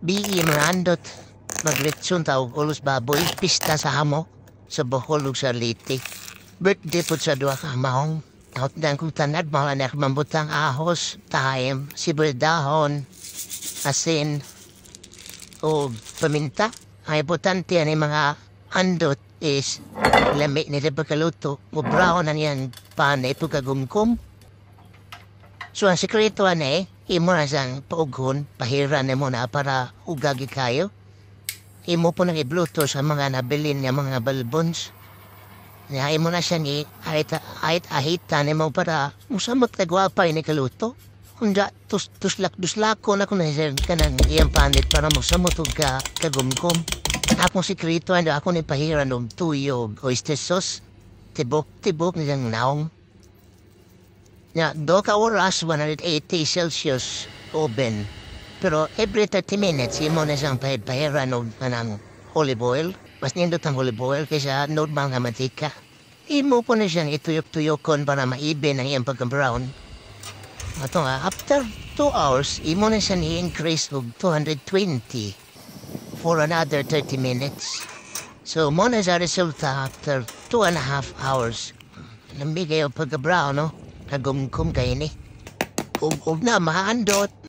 Bii manandot. Maglitsun tawag ulos baboy. Pista sa hamo. Sa Bohol ug sa Leyte. Birthday po sa duwa ka maong. Out dan kong tanad mga anak mambutang ahos. Tahayem. Sibol dahon. Asin. O paminta. Ay butante ani mga andot is lami nila pagkaluto. O brown na niyan panay pagkagumkum. So ang sekreto imo na siyang paughon, pahiran mo na para ugagi kayo. Imo po nang i-bluetooth sa mga nabilin niya mga balbons. Imo na siya ni ahit-ahitan mo para musamot nagwapay ni kaluto. Kunda tuslak-duslako na kung nasyan ka ng iyang panit para musamot ug kagumkom. Akong sekreto ako ni pahiran ng tuyog oyster sauce. Tibok niyang naong. Do ka oras 180 Celsius oven. Pero every 30 minutes, imo na siyang pahiran ng olive oil. Mas nindot ang olive oil kaysa normal nga mantika. Imo po na siyang ituyok-tuyokon para maiben ang iyang pagka-brown. Ato nga, after 2 hours, imo na siyang i-increase og 220 for another 30 minutes. So, mo na sa resulta after 2.5 hours. Nambigay ang pagka-brown, no? Kagumkum kayo ni. Ug na maandot.